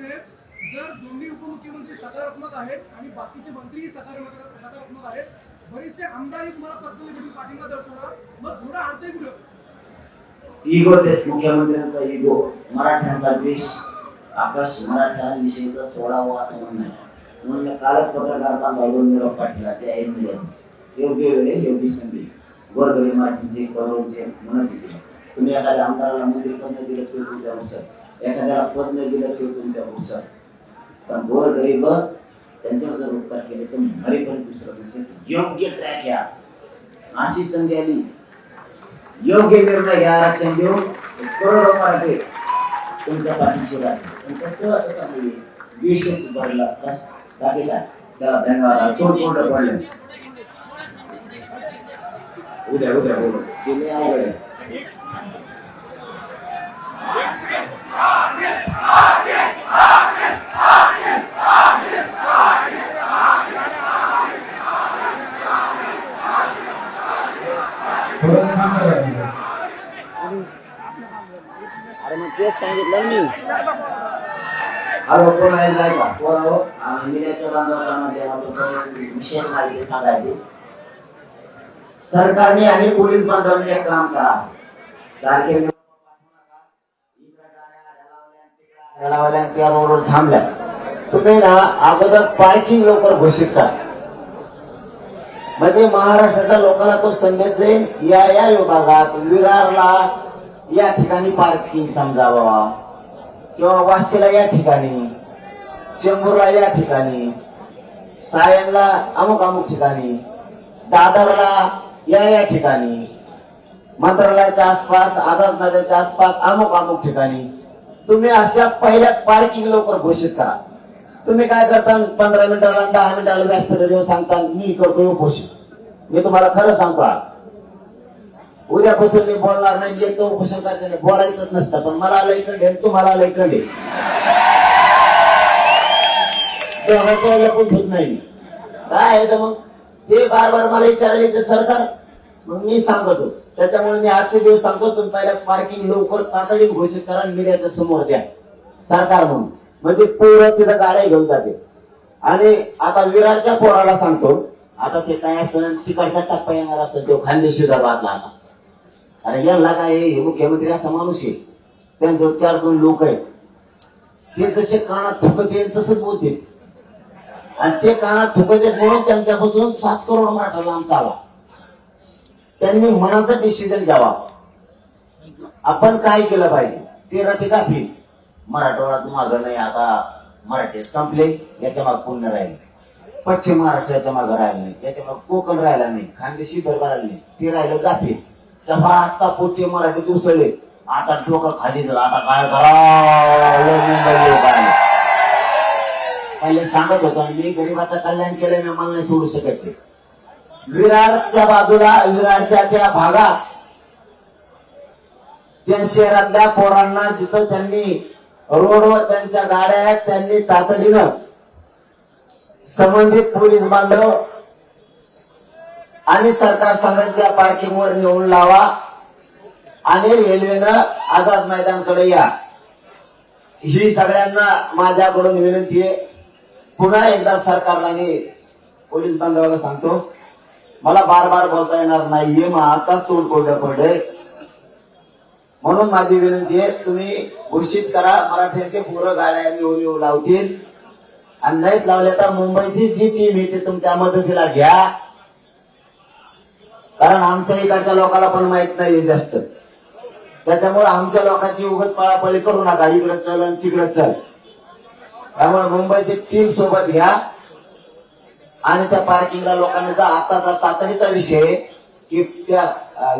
प्रश्न आहे, जर दोन्ही उपमुख्यमंत्री सकारात्मक आहेत आणि बाकीचे मंत्री सकारात्मक आहेत, बरेचसे आमदारही तुम्हाला पर्सनली पाठिंबा दर्शवणार, मग थोडं अर्थ कुठं इगो ते मुख्यमंत्र्यांचा इगो, मराठ्यांचा द्वेष, आकाश मराठ्यांविषयीचा सोडावा असं म्हणणं आहे. म्हणून मी कालच पत्रकार बांधवांवर निरोप पाठवला. ते आहे म्हणजे योग्य वेळे योग्य संधी गोरगरीब मराठींचे करोडचे म्हणत होते. तुम्ही एखाद्या आमदाराला मंत्री पद न दिलं किंवा तुमच्या हुशार, एखाद्याला पद न दिलं किंवा तुमच्या हुशार, पण गोरगरीब त्यांच्यावर जर उपकार केले तर मरेपर्यंत दुसरं नसेल. योग्य ट्रॅक घ्या, अशी संधी आली, योग्य निर्णय घ्या, आरक्षण देऊन करोडो मराठी तुमच्या पाठीशी राहतील. देशच भरला बस, बाकी काय. चला धन्यवाद. कोण पडले उद्या बोलू गेले आवड अरे मग तेच सांगितलं मी. हॅलो, कोण आहे जाय का? कोण आहो? मीडियाच्या बांधवाच्या माध्यमातून विशेष माहिती सांगायची. सरकारने आणि पोलीस बांधवांनी एक काम करा, सारखे त्या रोडवर थांबल्या, तुम्ही ना अगोदर पार्किंग लवकर घोषित करा. म्हणजे महाराष्ट्राच्या लोकांना तो संदेश जाईल, या विभागात विरारला या ठिकाणी पार्किंग समजावा, किंवा वाशीला या ठिकाणी, चेंबूरला या ठिकाणी, सायनला अमुक ठिकाणी, दादरला या ठिकाणी, मंत्रालयाच्या आसपास, आझाद मैदानाच्या आसपास अमुक ठिकाणी तुम्ही अशा पहिल्या पार्किंग लवकर घोषित करा. तुम्ही काय करता, 15 मिनिटाला 10 मिनिटाला व्यासपीठावर येऊन सांगता मी करतो उपोषण. मी तुम्हाला खरं सांगतो, उद्यापासून मी बोलणार नाही, येतो उपोषण करायचं नाही, बोलायचंच नसतं. पण मला लय कंडे, तुम्हाला लय कंडे, लपून होत नाही. काय आहे तर मग ते बार मला विचारले ते सरकार, मग मी सांगतो. त्याच्यामुळे मी आजचे दिवस सांगतो, तुम्ही पहिल्या पार्किंग लवकर तातडीने घोषित करा, मीडियाच्या समोर द्या सरकार म्हणून, म्हणजे पोरं तिथं गाड्या घेऊन जाते. आणि आता विरारच्या पोराला सांगतो, आता ते काय असेल तिकडचा टप्पा येणार असेल तो खानदेश विदर्भातला. आता अरे यांना काय, हे मुख्यमंत्री असा माणूस आहे, त्यांच्यावर 4-2 लोक आहेत, ते जसे कानात थुकत येईल तसंच बोलते, आणि ते कानात थुकत येत म्हणून त्यांच्यापासून 7 करोड मराठा लांब चाला. त्यांनी मनाचा डिसिजन घ्यावा, आपण काय केलं पाहिजे. ते रथे कापली, मराठवाड्याचं मागं नाही, आता मराठी संपले, याच्या मागे पुण्य राहिले, पश्चिम महाराष्ट्राच्या मागं राहिलं नाही, याच्या मागे कोकण राहिला नाही, खानदेश विदर्भ राहिले नाही, ते राहिलं गाफे. तेव्हा आता पोटे मराठी उसळले, आता डोकं खाली झालं, आता काय करा. पहिले सांगत होतो मी, गरीबाचं कल्याण केलं, मी मला नाही सोडू शकत. ते विरारच्या बाजूला, विरारच्या त्या भागात, त्या शहरातल्या पोरांना जिथं त्यांनी रोडवर त्यांच्या गाड्या आहेत, त्यांनी तातडीनं संबंधित पोलीस बांधव आणि सरकार सांगितल्या पार्किंग वर नेऊन लावा, आणि रेल्वेनं आझाद मैदानकडे या. ही सगळ्यांना माझ्याकडून विनंती आहे. पुन्हा एकदा सरकारला आणि पोलीस बांधवाला सांगतो, मला बार बोलता येणार नाहीये, मग आता तोंड कोरडं पडलंय, म्हणून माझी विनंती आहे, तुम्ही घोषित करा, मराठ्यांचे पोरं गाड्या येऊ लावतील. आणि नाहीच लावले तर मुंबईची जी टीम येते तुमच्या मदतीला घ्या, कारण आमच्या इकडच्या लोकांना पण माहित नाही जास्त, त्याच्यामुळे आमच्या लोकांची उगाच पळापळी करू नका, इकडे चल आणि तिकडे चल. त्यामुळे मुंबईची टीम सोबत घ्या आणि त्या पार्किंगला लोकांनी जा. आताचा तातडीचा विषय की त्या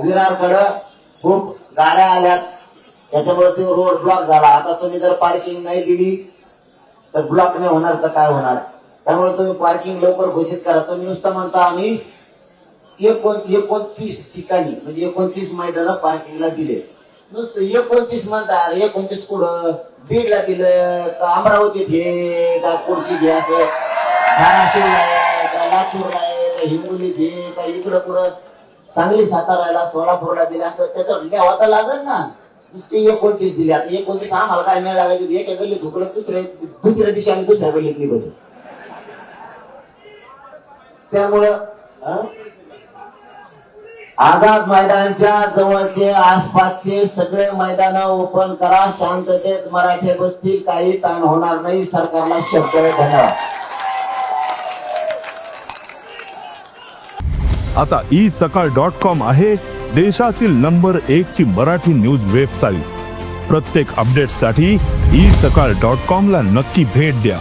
विरारकडं खूप गाड्या आल्यात, त्याच्यामुळे तो रोड ब्लॉक झाला. आता तुम्ही जर पार्किंग नाही दिली तर ब्लॉक नाही होणार तर काय होणार. त्यामुळे तुम्ही पार्किंग लवकर घोषित करा. तुम्ही नुसतं म्हणता आम्ही 29 ठिकाणी म्हणजे 29 मैदान पार्किंगला दिले, नुसतं 29 म्हणता. 29 कुठं, बीडला दिलं का, अमरावतीत घे का, कुर्शी घे, असं धाराशिवला आहे का, लातूरला आहे का, हिंगोलीत घे का, इकडं पुढं सांगली साताराला सोलापूरला दिले, असं त्याच्यावर लिहावं तर लागेल ना. नुसती 29 दिली. आता 29 आम्हाला काय मिळायला लागायचं, एका गल्लीत धुकडं दुसऱ्या दिवशी आम्ही दुसऱ्या गल्लीत निघतो. त्यामुळं आझाद मैदानच्या जवळचे आसपासचे सगळे मैदान ओपन करा. शांततेत मराठे बसतील, काही ताण होणार नाही. सरकारला शब्द आहे. धन्यवाद. आता isakal.com आहे देशातील नंबर 1 ची मराठी न्यूज वेबसाईट. प्रत्येक अपडेटसाठी isakal.com ला नक्की भेट द्या.